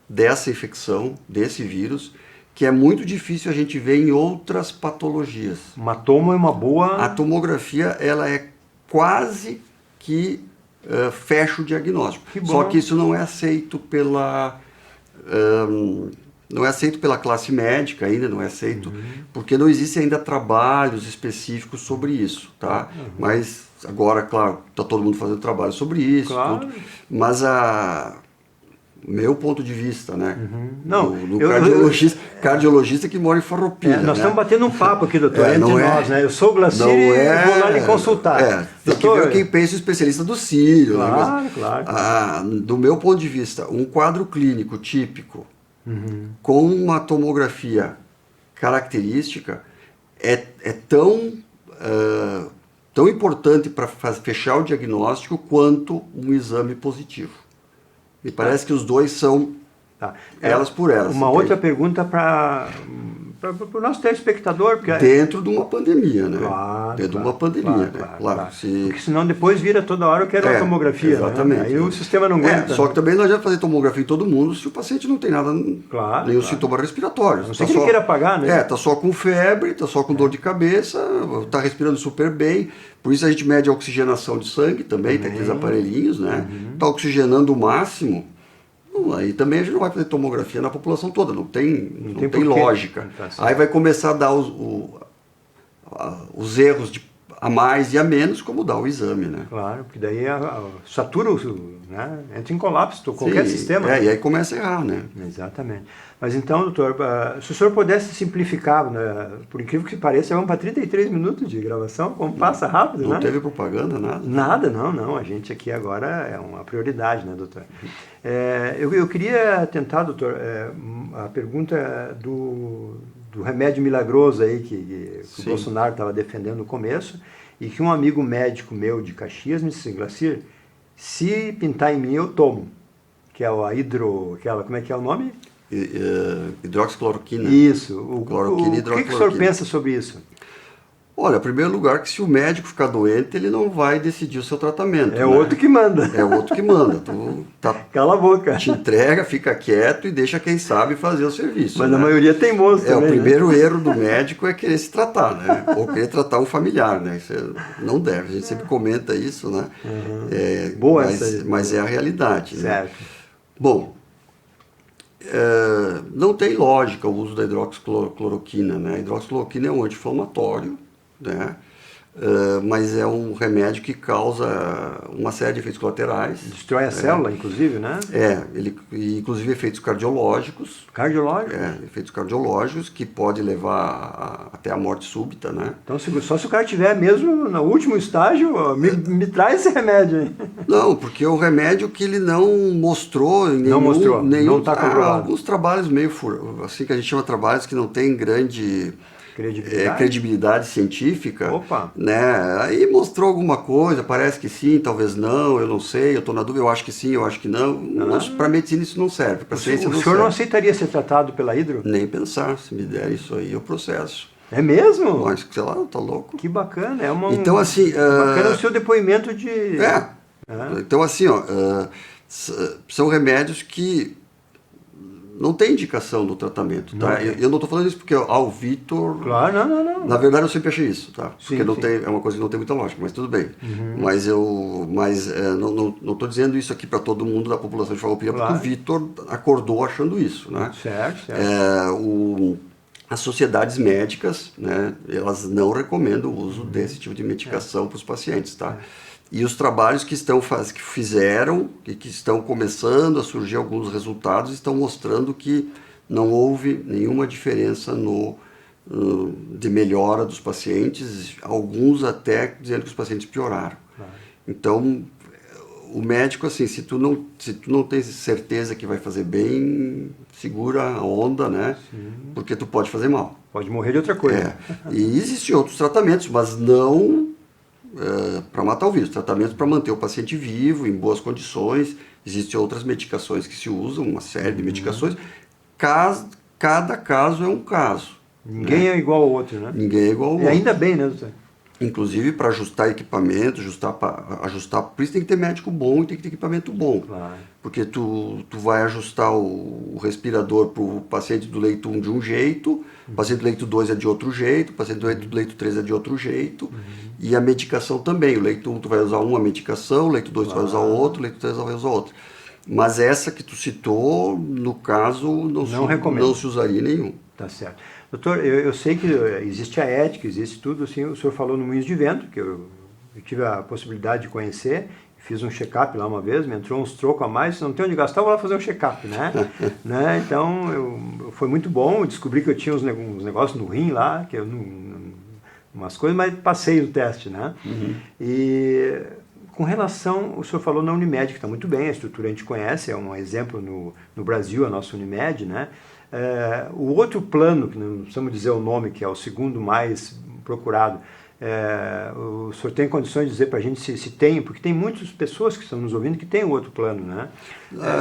dessa infecção, desse vírus, que é muito difícil a gente ver em outras patologias. Uma toma é uma boa... A tomografia, ela é quase que fecha o diagnóstico. Só que isso não é aceito pela classe médica ainda, não é aceito, porque não existem ainda trabalhos específicos sobre isso, tá? Mas agora, claro, está todo mundo fazendo trabalho sobre isso, tudo, mas meu ponto de vista, né? Do cardiologista que mora em Farroupilha. Nós estamos batendo um papo aqui, doutor, entre nós, né? Eu sou o Glacir e vou lá lhe consultar. Tem que ver quem pensa o especialista do Sírio. Claro, né? Claro. Do meu ponto de vista, um quadro clínico típico com uma tomografia característica é tão importante para fechar o diagnóstico quanto um exame positivo. Me parece que os dois são elas por elas. Uma outra pergunta para o nosso telespectador. Porque dentro de uma pandemia, né? Claro. De uma pandemia, Claro. Porque senão depois vira toda hora eu quero uma tomografia. Exatamente. Né? Aí o sistema não aguenta. Só que também não adianta fazer tomografia em todo mundo se o paciente não tem nada, nenhum sintoma respiratório. Não sei que ele queira pagar, né? Tá só com febre, tá só com dor de cabeça, tá respirando super bem. Por isso a gente mede a oxigenação de sangue também, tem aqueles aparelhinhos, né? Tá oxigenando o máximo. Aí também a gente não vai fazer tomografia na população toda, não tem lógica. Aí vai começar a dar os erros a mais e a menos, como dá o exame, né? Claro, porque daí satura, né? Entra em colapso qualquer sistema. E aí começa a errar, né? Exatamente. Mas então, doutor, se o senhor pudesse simplificar, né? Por incrível que pareça, vamos para 33 minutos de gravação, como passa rápido, né? Não teve propaganda, nada? Nada, não. A gente aqui agora é uma prioridade, né, doutor? Eu queria tentar, doutor, a pergunta do remédio milagroso aí que o Bolsonaro estava defendendo no começo, e que um amigo médico meu de Caxias me disse, Glacir, se pintar em mim eu tomo, que é como é que é o nome? Hidroxicloroquina. Isso. Cloroquina e hidroxicloroquina. O que o senhor pensa sobre isso? Olha, em primeiro lugar, que se o médico ficar doente, ele não vai decidir o seu tratamento. É outro que manda. É outro que manda. Cala a boca. Te entrega, fica quieto e deixa quem sabe fazer o serviço. Mas a maioria é teimoso também. O primeiro erro do médico é querer se tratar, né? Ou querer tratar um familiar, né? Isso não deve. A gente sempre comenta isso, né? Boa mas é a realidade. Certo. Né? Bom, não tem lógica o uso da hidroxicloroquina, né? A hidroxicloroquina é um anti-inflamatório, né? Mas é um remédio que causa uma série de efeitos colaterais. Destrói a célula, inclusive, né? Inclusive efeitos cardiológicos. Cardiológicos? Efeitos cardiológicos que pode levar até a morte súbita, né? Então, só se o cara tiver mesmo no último estágio, me traz esse remédio aí. Não, porque o remédio que ele não mostrou em nenhum não está comprovado. Alguns trabalhos meio, assim que a gente chama trabalhos que não tem grande... credibilidade científica. Opa. Né? Aí mostrou alguma coisa, parece que sim, talvez não, eu não sei, eu estou na dúvida, eu acho que sim, eu acho que não. Para a medicina isso não serve, para a ciência não serve. O senhor não aceitaria ser tratado pela hidro? Nem pensar, se me der isso aí, eu processo. É mesmo? Mas, sei lá, tá louco. Que bacana. Então, assim... Bacana o seu depoimento de... Então, assim, ó, são remédios que não tem indicação do tratamento, tá? Eu não estou falando isso porque o Vitor... Claro, não. Na verdade, eu sempre achei isso, tá? Porque Sim. é uma coisa que não tem muita lógica, mas tudo bem. Mas não estou dizendo isso aqui para todo mundo da população de Farroupilha, porque o Vitor acordou achando isso, né? Certo. As sociedades médicas, né, elas não recomendam o uso desse tipo de medicação para os pacientes, tá? E os trabalhos que fizeram e que estão começando a surgir alguns resultados estão mostrando que não houve nenhuma diferença de melhora dos pacientes, alguns até dizendo que os pacientes pioraram. Então, o médico, assim, se tu não tens certeza que vai fazer bem, segura a onda, né? Sim. Porque tu pode fazer mal. Pode morrer de outra coisa. E existem outros tratamentos, mas não... para matar o vírus, tratamentos para manter o paciente vivo, em boas condições. Existem outras medicações que se usam, uma série de medicações. Cada caso é um caso. Ninguém é igual ao outro, né? Ninguém é igual ao outro. E ainda bem, né, doutor? Inclusive para ajustar equipamento, por isso tem que ter médico bom e tem que ter equipamento bom. Claro. Porque tu vai ajustar o respirador para o paciente do leito 1 de um jeito, o paciente do leito 2 é de outro jeito, o paciente do leito 3 é de outro jeito, e a medicação também. O leito 1 tu vai usar uma medicação, o leito 2 tu vai usar outra, o leito 3 tu vai usar outra. Mas essa que tu citou, no caso, não se usaria nenhum. Tá certo. Doutor, eu sei que existe a ética, existe tudo, assim, o senhor falou no Moinhos de Vento, que eu tive a possibilidade de conhecer, fiz um check-up lá uma vez, me entrou uns trocos a mais, não tem onde gastar, eu vou lá fazer um check-up, né? Então, foi muito bom, eu descobri que eu tinha uns negócios no rim lá, que eu umas coisas, mas passei no teste, né? E com relação, o senhor falou na Unimed, que está muito bem, a estrutura a gente conhece, é um exemplo no Brasil, a nossa Unimed, né? O outro plano, que não precisamos dizer o nome, que é o segundo mais procurado, o senhor tem condições de dizer para a gente se tem, porque tem muitas pessoas que estão nos ouvindo que tem o outro plano, né?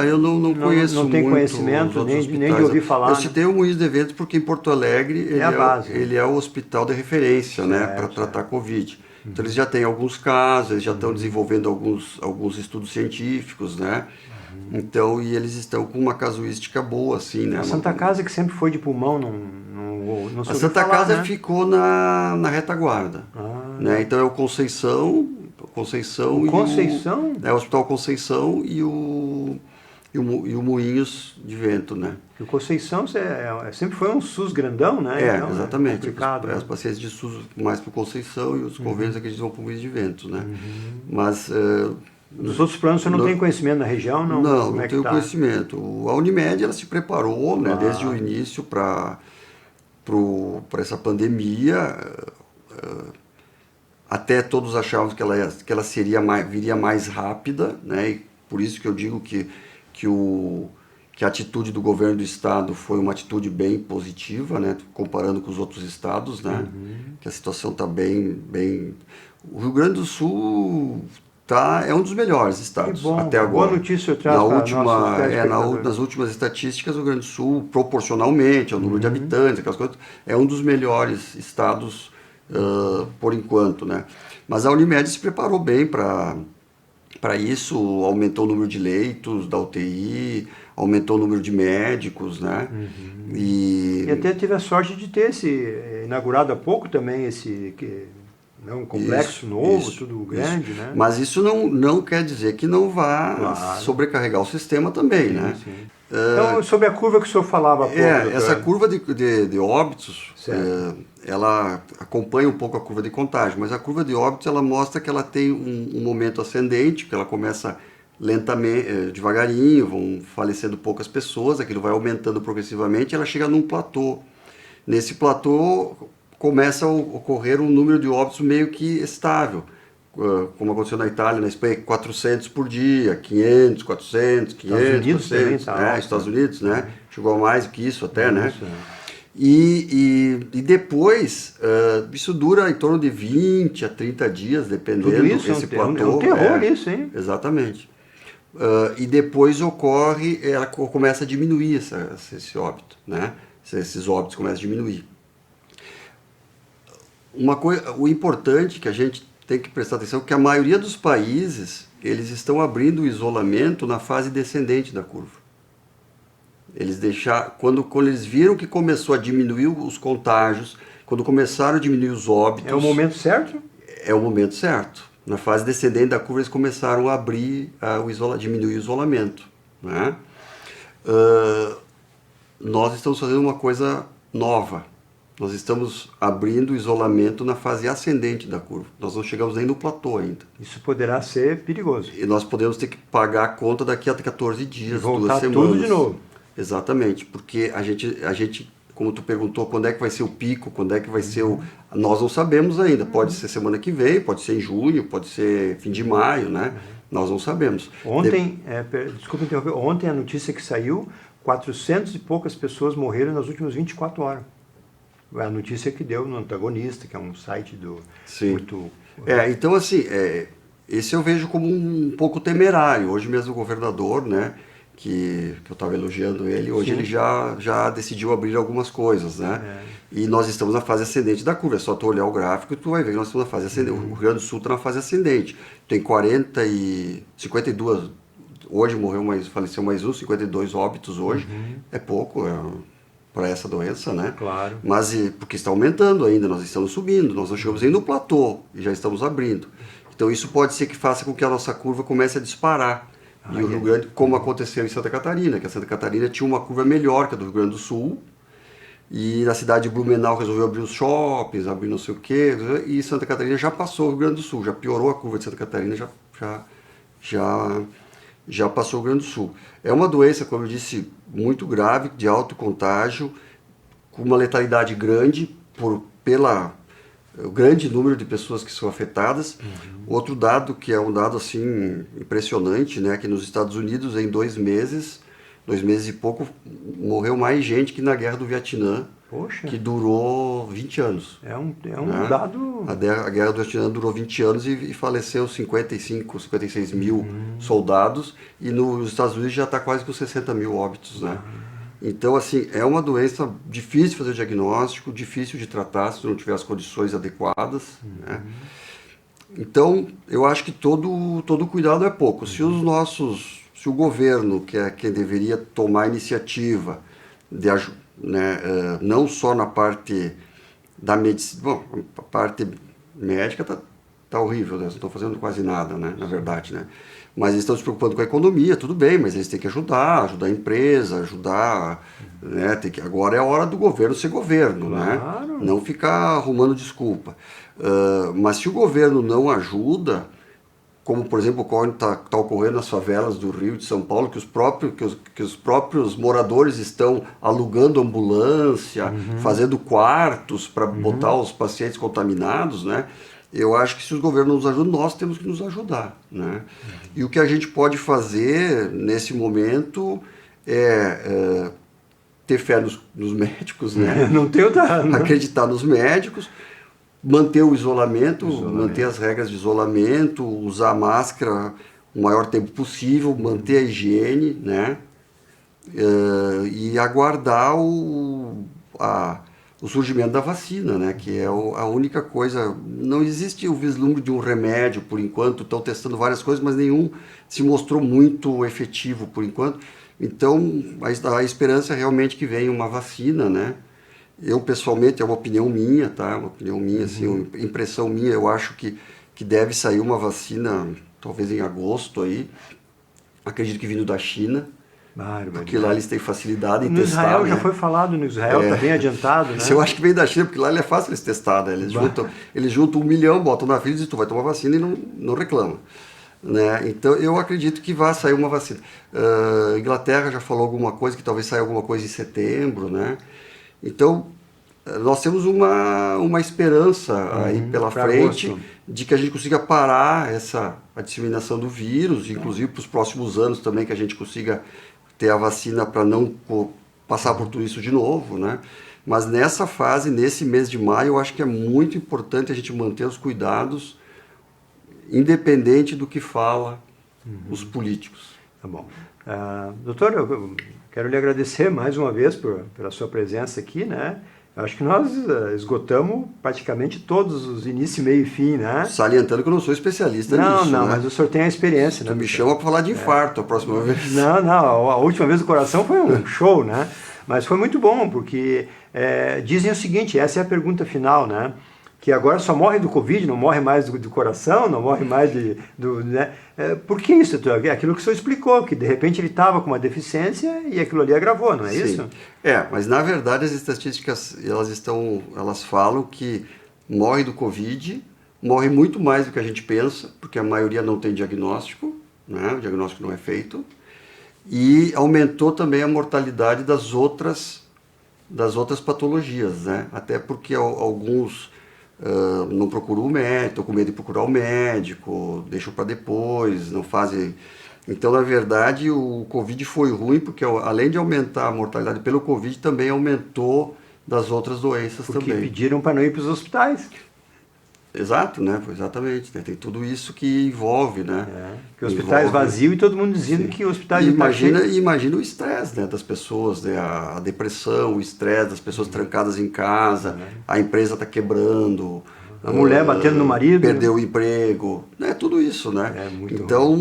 Eu não conheço não tem conhecimento, nem de ouvir falar. Eu citei o Moinhos de Vento porque em Porto Alegre ele é o hospital de referência, né, para tratar Covid. Então eles já têm alguns casos, eles já estão desenvolvendo alguns estudos científicos, né? Então, e eles estão com uma casuística boa, assim, né? A Santa Casa, que sempre foi de pulmão, não A Santa Casa, né? Ficou na retaguarda. Né? Então é o Conceição o Conceição? É o Hospital Conceição e o Moinhos de Vento, né? E o Conceição sempre foi um SUS grandão, né? Então, exatamente. Os pacientes de SUS mais para o Conceição e os convênios aqui vão para o Moinhos de Vento, né? Mas... Nos outros planos você não tem conhecimento na região? Não tenho conhecimento. A Unimed ela se preparou, né, desde o início para essa pandemia. Até todos achavam que ela viria mais rápida, né, e por isso que eu digo que a atitude do governo do estado foi uma atitude bem positiva, né, comparando com os outros estados, né, que a situação está bem... O Rio Grande do Sul... é um dos melhores estados até agora. Boa notícia eu trago nas últimas estatísticas, o Rio Grande do Sul, proporcionalmente ao número de habitantes, aquelas coisas, é um dos melhores estados por enquanto, né? Mas a Unimed se preparou bem para isso, aumentou o número de leitos da UTI, aumentou o número de médicos, né? E até tive a sorte de ter inaugurado há pouco também um complexo novo, tudo grande, né? Mas isso não quer dizer que não vá sobrecarregar o sistema também, né? Sim. Então, sobre a curva que o senhor falava há pouco... essa curva de óbitos, ela acompanha um pouco a curva de contágio, mas a curva de óbitos, ela mostra que ela tem um momento ascendente, que ela começa lentamente, devagarinho, vão falecendo poucas pessoas, aquilo vai aumentando progressivamente, ela chega num platô. Nesse platô começa a ocorrer um número de óbitos meio que estável, como aconteceu na Itália, na Espanha, 400 por dia, 500, 400, 500, Estados Unidos, né? Chegou a mais do que isso até, né? E depois, isso dura em torno de 20 a 30 dias, dependendo desse platô. É um terror isso, hein? Exatamente. E depois ela começa a diminuir esse óbito, né? Esses óbitos começam a diminuir. o importante que a gente tem que prestar atenção é que a maioria dos países, eles estão abrindo o isolamento na fase descendente da curva. Eles quando eles viram que começou a diminuir os contágios, quando começaram a diminuir os óbitos... É o momento certo? É o momento certo. Na fase descendente da curva, eles começaram a abrir, diminuir o isolamento. Né? Nós estamos fazendo uma coisa nova. Nós estamos abrindo o isolamento na fase ascendente da curva. Nós não chegamos nem no platô ainda. Isso poderá ser perigoso. E nós podemos ter que pagar a conta daqui a 14 dias, voltar 2 semanas. Tudo de novo. Exatamente, porque a gente, como tu perguntou, quando é que vai ser o pico, quando é que vai ser o... Nós não sabemos ainda. Pode ser semana que vem, pode ser em junho, pode ser fim de maio, né? Nós não sabemos. Ontem, desculpa interromper, ontem a notícia que saiu, 400 e poucas pessoas morreram nas últimas 24 horas. A notícia que deu no Antagonista, que é um site do... Sim. Muito... Então assim, esse eu vejo como um pouco temerário. Hoje mesmo o governador, né, que eu estava elogiando ele, hoje Sim. ele já decidiu abrir algumas coisas, né? E nós estamos na fase ascendente da curva. É só tu olhar o gráfico e tu vai ver que nós estamos na fase ascendente. O Rio Grande do Sul está na fase ascendente. Tem 52... Hoje faleceu mais um, 52 óbitos hoje. É pouco, para essa doença, né? Claro. Mas porque está aumentando ainda, nós estamos subindo, nós não chegamos ainda no platô e já estamos abrindo. Então isso pode ser que faça com que a nossa curva comece a disparar. E o Rio Grande, como aconteceu em Santa Catarina, que a Santa Catarina tinha uma curva melhor que a do Rio Grande do Sul, e na cidade de Blumenau resolveu abrir os shoppings, abrir não sei o quê, e Santa Catarina já passou o Rio Grande do Sul, já piorou a curva de Santa Catarina, já passou o Rio Grande do Sul. É uma doença, como eu disse, muito grave, de alto contágio, com uma letalidade grande, pelo grande número de pessoas que são afetadas. Outro dado, que é um dado assim impressionante, né, que nos Estados Unidos, em 2 meses e pouco, morreu mais gente que na Guerra do Vietnã, Poxa. Que durou 20 anos. É um né? dado... A Guerra do Vietnã durou 20 anos e faleceu 56 mil soldados, e nos Estados Unidos já está quase com 60 mil óbitos, né? Então, assim, é uma doença difícil de fazer o diagnóstico, difícil de tratar se não tiver as condições adequadas, né? Então, eu acho que todo cuidado é pouco. Se o governo, que é quem deveria tomar a iniciativa de né, não só na parte da medicina, bom, a parte médica tá horrível, né? Não estão fazendo quase nada, né, na verdade, né? Mas eles estão se preocupando com a economia, tudo bem, mas eles têm que ajudar a empresa, né? Agora é a hora do governo ser governo, Claro. né? Não ficar arrumando desculpa. Mas se o governo não ajuda, como por exemplo está ocorrendo nas favelas do Rio e de São Paulo, que os próprios moradores estão alugando ambulância, fazendo quartos para botar os pacientes contaminados, né? Eu acho que se os governos nos ajudam, nós temos que nos ajudar, né? E o que a gente pode fazer nesse momento é ter fé nos médicos, né? Não tem outra, né? Acreditar nos médicos, manter o isolamento, manter as regras de isolamento, usar máscara o maior tempo possível, manter a higiene, né? E aguardar o surgimento da vacina, né? Que é a única coisa. Não existe o vislumbre de um remédio por enquanto, estão testando várias coisas, mas nenhum se mostrou muito efetivo por enquanto. Então a esperança é realmente que venha uma vacina, né? Eu pessoalmente, é uma opinião minha, tá? Uma opinião minha, assim, uma impressão minha, eu acho que deve sair uma vacina, talvez em agosto aí, acredito que vindo da China. Porque lá eles têm facilidade em no testar. Israel, né? Já foi falado, no Israel está bem adiantado, né? Eu acho que vem da China, porque lá é fácil eles testar, né? Eles juntam 1 milhão, botam na fila e dizem, tu vai tomar vacina e não reclama. Né? Então eu acredito que vai sair uma vacina. A Inglaterra já falou alguma coisa, que talvez saia alguma coisa em setembro, né? Então nós temos uma esperança aí pela frente de que a gente consiga parar a disseminação do vírus, inclusive para os próximos anos também, que a gente consiga ter a vacina para não passar por tudo isso de novo, né? Mas nessa fase, nesse mês de maio, eu acho que é muito importante a gente manter os cuidados, independente do que fala os políticos. Tá bom. Doutor, eu quero lhe agradecer mais uma vez pela sua presença aqui, né? Eu acho que nós esgotamos praticamente todos os início, meio e fim, né? Salientando que eu não sou especialista nisso, Não, né? mas o senhor tem a experiência, né? Tu me chama para falar de infarto a próxima vez. Não, a última vez o coração foi um show, né? Mas foi muito bom, porque dizem o seguinte, essa é a pergunta final, né? Que agora só morre do Covid, não morre mais do coração, não morre mais né? Por que isso? Aquilo que o senhor explicou, que de repente ele estava com uma deficiência e aquilo ali agravou, não é isso? Mas na verdade as estatísticas, elas falam que morre do Covid, morre muito mais do que a gente pensa, porque a maioria não tem diagnóstico, né? O diagnóstico não é feito, e aumentou também a mortalidade das outras patologias, né? Até porque alguns não procuram o médico, estão com medo de procurar o médico, deixam para depois, não fazem. Então, na verdade, o Covid foi ruim porque, além de aumentar a mortalidade pelo Covid, também aumentou das outras doenças porque também. Pediram para não ir para os hospitais. Exato, né? Exatamente. Né? Tem tudo isso que envolve, né? Que hospitais vazios e todo mundo dizendo que o hospital Imagina o estresse, né, das pessoas, né? A depressão, o estresse das pessoas trancadas em casa, a empresa está quebrando, a mulher batendo no marido, perdeu o emprego, né? Tudo isso, né? Então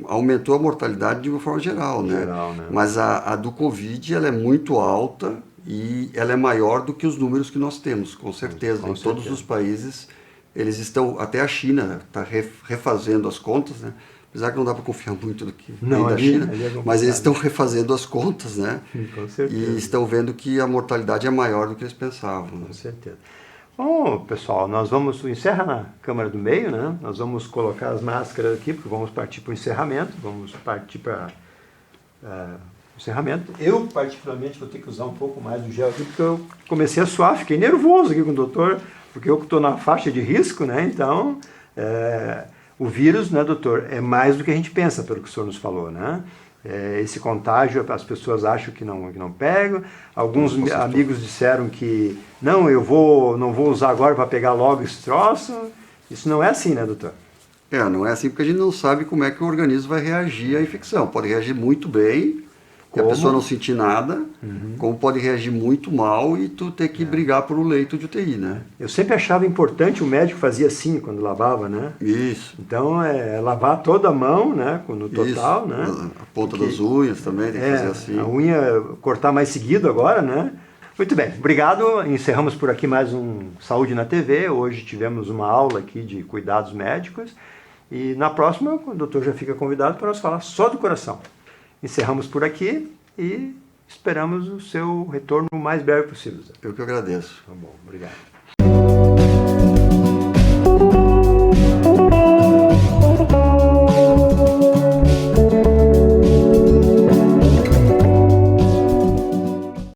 aumentou a mortalidade de uma forma geral, né? Mas a do Covid ela é muito alta e ela é maior do que os números que nós temos, com certeza. Em todos os países eles estão, até a China está refazendo as contas, né? Apesar que não dá para confiar muito do que vem da China, mas eles estão refazendo as contas, né? Com certeza. E estão vendo que a mortalidade é maior do que eles pensavam. Né? Com certeza. Bom, pessoal, nós encerra na câmara do meio, né? Nós vamos colocar as máscaras aqui, porque vamos partir para o encerramento, encerramento. Eu, particularmente, vou ter que usar um pouco mais do gel aqui, porque eu comecei a suar, fiquei nervoso aqui com o doutor, porque eu estou na faixa de risco, né? Então, o vírus, né, doutor, é mais do que a gente pensa, pelo que o senhor nos falou, né? Esse contágio, as pessoas acham que não pegam. Alguns amigos disseram que não vou usar agora para pegar logo esse troço. Isso não é assim, né, doutor? Não é assim porque a gente não sabe como é que o organismo vai reagir à infecção. Pode reagir muito bem, e a pessoa não sentir nada, como pode reagir muito mal e tu ter que brigar por um leito de UTI, né? Eu sempre achava importante, o médico fazia assim quando lavava, né? Isso. Então, lavar toda a mão, né? No total, né? A ponta das unhas também tem que fazer assim. A unha cortar mais seguido agora, né? Muito bem, obrigado. Encerramos por aqui mais um Saúde na TV. Hoje tivemos uma aula aqui de cuidados médicos. E na próxima, o doutor já fica convidado para nós falar só do coração. Encerramos por aqui e esperamos o seu retorno o mais breve possível. Eu que agradeço. Tá bom, obrigado.